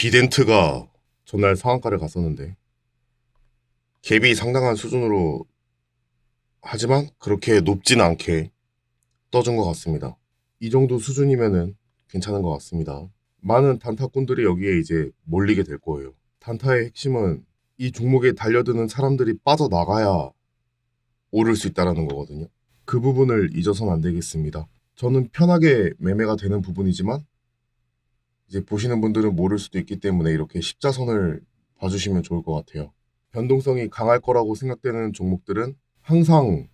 비덴트가 전날 상한가를 갔었는데 갭이 상당한 수준으로 하지만 그렇게 높진 않게 떠준 것 같습니다. 이 정도 수준이면은 괜찮은 것 같습니다. 많은 단타꾼들이 여기에 이제 몰리게 될 거예요. 단타의 핵심은 이 종목에 달려드는 사람들이 빠져나가야 오를 수 있다는 거거든요. 그 부분을 잊어서는 안 되겠습니다. 저는 편하게 매매가 되는 부분이지만 이제 보시는 분들은 모를 수도 있기 때문에 이렇게 십자선을 봐주시면 좋을 것 같아요. 변동성이 강할 거라고 생각되는 종목들은 항상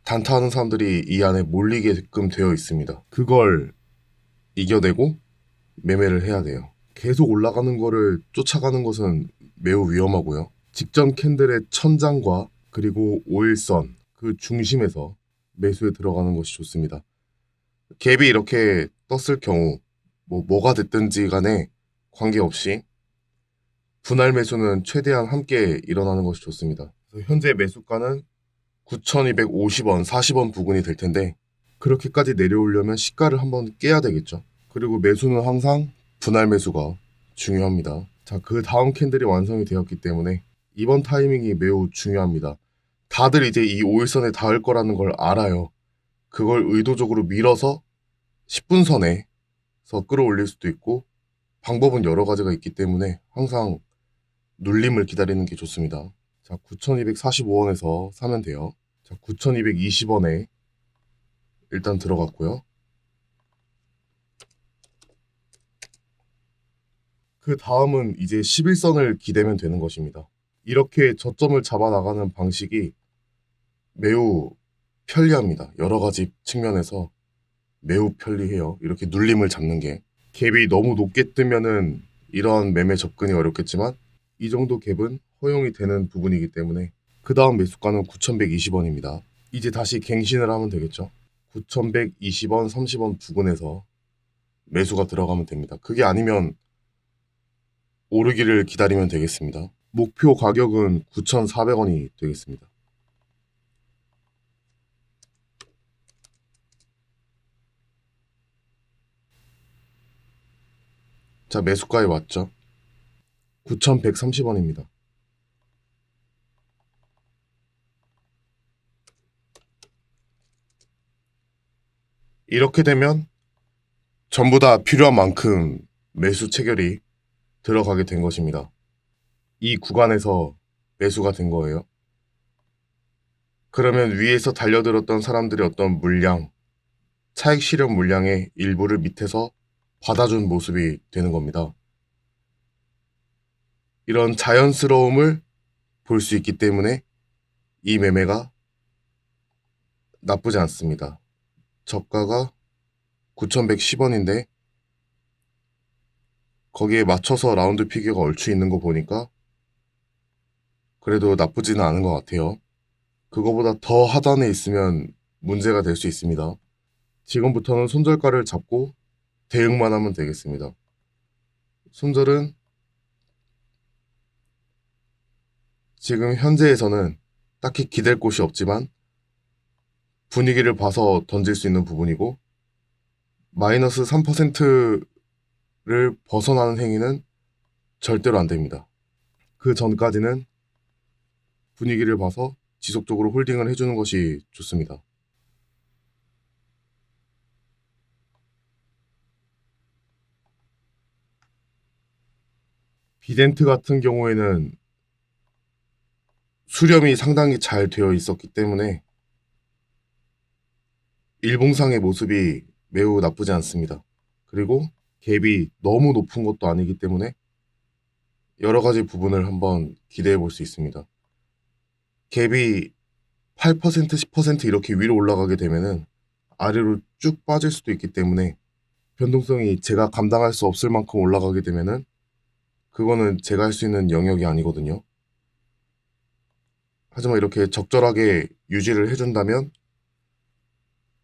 단타하는 사람들이 이 안에 몰리게끔 되어 있습니다. 그걸 이겨내고 매매를 해야 돼요. 계속 올라가는 거를 쫓아가는 것은 매우 위험하고요. 직전 캔들의 천장과 그리고 5일선 그 중심에서 매수에 들어가는 것이 좋습니다. 갭이 이렇게 떴을 경우 뭐가 됐든지 간에 관계없이 분할 매수는 최대한 함께 일어나는 것이 좋습니다. 그래서 현재 매수가는 9,250원, 40원 부근이 될 텐데 그렇게까지 내려오려면 시가를 한번 깨야 되겠죠. 그리고 매수는 항상 분할 매수가 중요합니다. 자, 그 다음 캔들이 완성이 되었기 때문에 이번 타이밍이 매우 중요합니다. 다들 이제 이 5일선에 닿을 거라는 걸 알아요. 그걸 의도적으로 밀어서 10분선에서 끌어올릴 수도 있고 방법은 여러 가지가 있기 때문에 항상 눌림을 기다리는 게 좋습니다. 자, 9,245원에서 사면 돼요. 자, 9,220원에 일단 들어갔고요. 그 다음은 이제 11선을 기대면 되는 것입니다. 이렇게 저점을 잡아 나가는 방식이 매우 편리합니다. 여러 가지 측면에서 매우 편리해요. 이렇게 눌림을 잡는 게. 갭이 너무 높게 뜨면은 이런 매매 접근이 어렵겠지만 이 정도 갭은 허용이 되는 부분이기 때문에 그 다음 매수가는 9,120원입니다. 이제 다시 갱신을 하면 되겠죠. 9,120원, 30원 부근에서 매수가 들어가면 됩니다. 그게 아니면 오르기를 기다리면 되겠습니다. 목표 가격은 9,400원이 되겠습니다. 자, 매수가에 왔죠. 9,130원입니다. 이렇게 되면 전부 다 필요한 만큼 매수 체결이 들어가게 된 것입니다. 이 구간에서 매수가 된 거예요. 그러면 위에서 달려들었던 사람들의 어떤 물량, 차익 실현 물량의 일부를 밑에서 받아준 모습이 되는 겁니다. 이런 자연스러움을 볼 수 있기 때문에 이 매매가 나쁘지 않습니다. 저가가 9,110원인데 거기에 맞춰서 라운드 피겨가 얼추 있는 거 보니까 그래도 나쁘지는 않은 것 같아요. 그거보다 더 하단에 있으면 문제가 될 수 있습니다. 지금부터는 손절가를 잡고 대응만 하면 되겠습니다. 손절은 지금 현재에서는 딱히 기댈 곳이 없지만 분위기를 봐서 던질 수 있는 부분이고 마이너스 3%를 벗어나는 행위는 절대로 안 됩니다. 그 전까지는 분위기를 봐서 지속적으로 홀딩을 해주는 것이 좋습니다. 비덴트 같은 경우에는 수렴이 상당히 잘 되어 있었기 때문에 일봉상의 모습이 매우 나쁘지 않습니다. 그리고 갭이 너무 높은 것도 아니기 때문에 여러 가지 부분을 한번 기대해 볼 수 있습니다. 갭이 8%, 10% 이렇게 위로 올라가게 되면은 아래로 쭉 빠질 수도 있기 때문에 변동성이 제가 감당할 수 없을 만큼 올라가게 되면은 그거는 제가 할 수 있는 영역이 아니거든요. 하지만 이렇게 적절하게 유지를 해준다면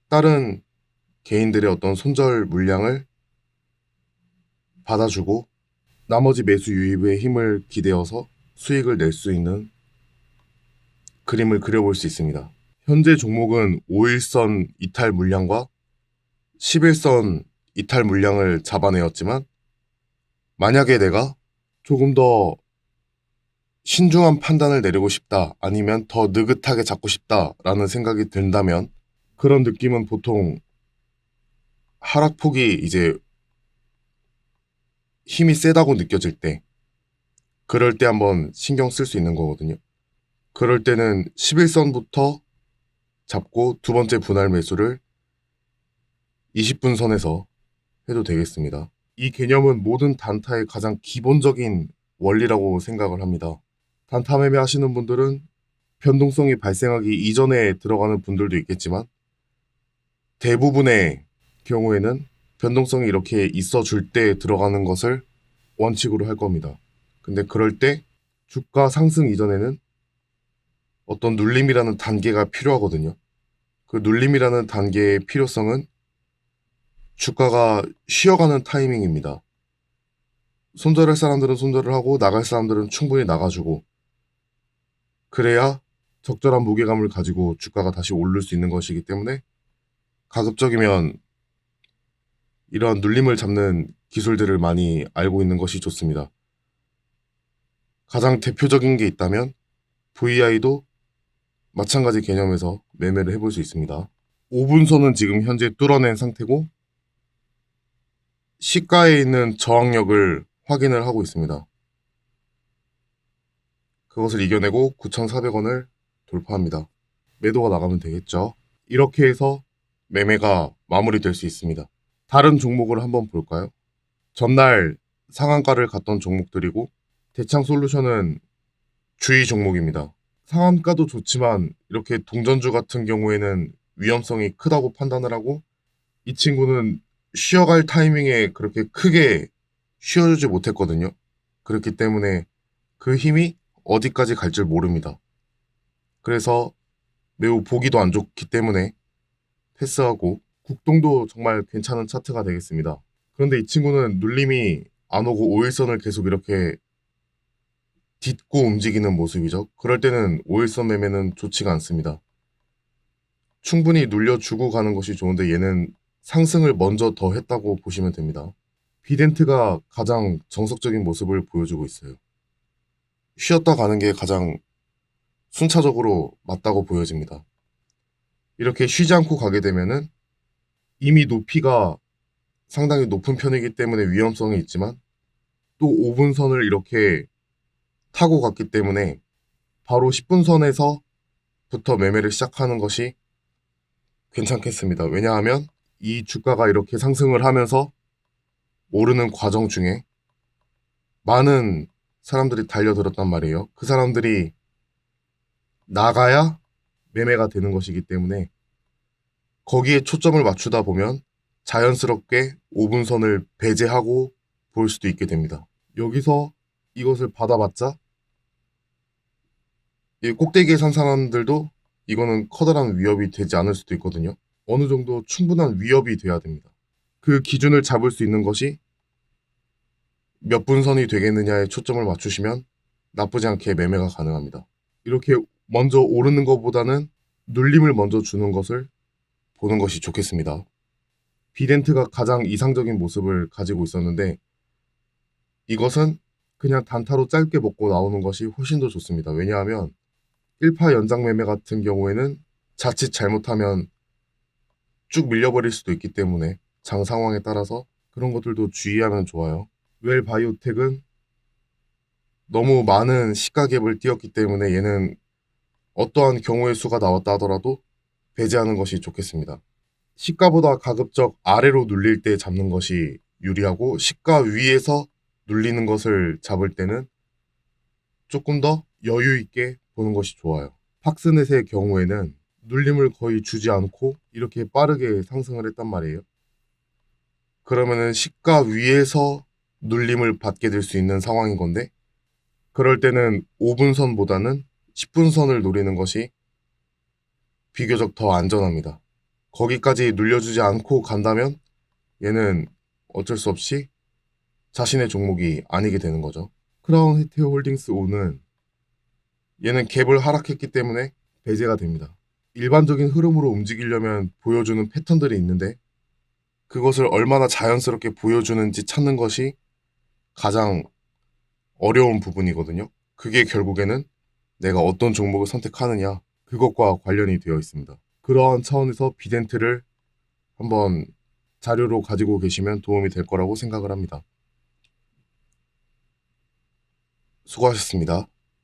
다른 개인들의 어떤 손절 물량을 받아주고 나머지 매수 유입의 힘을 기대어서 수익을 낼 수 있는 그림을 그려볼 수 있습니다. 현재 종목은 5일선 이탈 물량과 11선 이탈 물량을 잡아내었지만 만약에 내가 조금 더 신중한 판단을 내리고 싶다, 아니면 더 느긋하게 잡고 싶다라는 생각이 든다면 그런 느낌은 보통 하락폭이 이제 힘이 세다고 느껴질 때, 그럴 때 한번 신경 쓸 수 있는 거거든요. 그럴 때는 11선부터 잡고 두 번째 분할 매수를 20분 선에서 해도 되겠습니다. 이 개념은 모든 단타의 가장 기본적인 원리라고 생각을 합니다. 단타 매매 하시는 분들은 변동성이 발생하기 이전에 들어가는 분들도 있겠지만 대부분의 경우에는 변동성이 이렇게 있어 줄 때 들어가는 것을 원칙으로 할 겁니다. 근데 그럴 때 주가 상승 이전에는 어떤 눌림이라는 단계가 필요하거든요. 그 눌림이라는 단계의 필요성은 주가가 쉬어가는 타이밍입니다. 손절할 사람들은 손절을 하고 나갈 사람들은 충분히 나가주고, 그래야 적절한 무게감을 가지고 주가가 다시 오를 수 있는 것이기 때문에 가급적이면 이러한 눌림을 잡는 기술들을 많이 알고 있는 것이 좋습니다. 가장 대표적인 게 있다면 VI도 마찬가지 개념에서 매매를 해볼 수 있습니다. 5분선은 지금 현재 뚫어낸 상태고 시가에 있는 저항력을 확인을 하고 있습니다. 그것을 이겨내고 9,400원을 돌파합니다. 매도가 나가면 되겠죠. 이렇게 해서 매매가 마무리될 수 있습니다. 다른 종목을 한번 볼까요? 전날 상한가를 갔던 종목들이고 대창솔루션은 주의 종목입니다. 상한가도 좋지만 이렇게 동전주 같은 경우에는 위험성이 크다고 판단을 하고, 이 친구는 쉬어갈 타이밍에 그렇게 크게 쉬어주지 못했거든요. 그렇기 때문에 그 힘이 어디까지 갈 줄 모릅니다. 그래서 매우 보기도 안 좋기 때문에 패스하고, 국동도 정말 괜찮은 차트가 되겠습니다. 그런데 이 친구는 눌림이 안 오고 5일선을 계속 이렇게 딛고 움직이는 모습이죠. 그럴 때는 5일선 매매는 좋지가 않습니다. 충분히 눌려주고 가는 것이 좋은데 얘는 상승을 먼저 더 했다고 보시면 됩니다. 비덴트가 가장 정석적인 모습을 보여주고 있어요. 쉬었다 가는 게 가장 순차적으로 맞다고 보여집니다. 이렇게 쉬지 않고 가게 되면은 이미 높이가 상당히 높은 편이기 때문에 위험성이 있지만 또 5분선을 이렇게 타고 갔기 때문에 바로 10분선에서부터 매매를 시작하는 것이 괜찮겠습니다. 왜냐하면 이 주가가 이렇게 상승을 하면서 오르는 과정 중에 많은 사람들이 달려들었단 말이에요. 그 사람들이 나가야 매매가 되는 것이기 때문에 거기에 초점을 맞추다 보면 자연스럽게 5분선을 배제하고 볼 수도 있게 됩니다. 여기서 이것을 받아봤자 이 꼭대기에 산 사람들도 이거는 커다란 위협이 되지 않을 수도 있거든요. 어느 정도 충분한 위협이 돼야 됩니다. 그 기준을 잡을 수 있는 것이 몇 분선이 되겠느냐에 초점을 맞추시면 나쁘지 않게 매매가 가능합니다. 이렇게 먼저 오르는 것보다는 눌림을 먼저 주는 것을 보는 것이 좋겠습니다. 비덴트가 가장 이상적인 모습을 가지고 있었는데 이것은 그냥 단타로 짧게 먹고 나오는 것이 훨씬 더 좋습니다. 왜냐하면 1파 연장 매매 같은 경우에는 자칫 잘못하면 쭉 밀려버릴 수도 있기 때문에 장 상황에 따라서 그런 것들도 주의하면 좋아요. 웰 바이오텍은 너무 많은 시가 갭을 띄었기 때문에 얘는 어떠한 경우의 수가 나왔다 하더라도 배제하는 것이 좋겠습니다. 시가보다 가급적 아래로 눌릴 때 잡는 것이 유리하고 시가 위에서 눌리는 것을 잡을 때는 조금 더 여유 있게 보는 것이 좋아요. 팍스넷의 경우에는 눌림을 거의 주지 않고 이렇게 빠르게 상승을 했단 말이에요. 그러면은 시가 위에서 눌림을 받게 될 수 있는 상황인 건데, 그럴 때는 5분선보다는 10분선을 노리는 것이 비교적 더 안전합니다. 거기까지 눌려주지 않고 간다면 얘는 어쩔 수 없이 자신의 종목이 아니게 되는 거죠. 크라운 헤테오 홀딩스 5는 얘는 갭을 하락했기 때문에 배제가 됩니다. 일반적인 흐름으로 움직이려면 보여주는 패턴들이 있는데 그것을 얼마나 자연스럽게 보여주는지 찾는 것이 가장 어려운 부분이거든요. 그게 결국에는 내가 어떤 종목을 선택하느냐, 그것과 관련이 되어 있습니다. 그러한 차원에서 비덴트를 한번 자료로 가지고 계시면 도움이 될 거라고 생각을 합니다. 수고하셨습니다.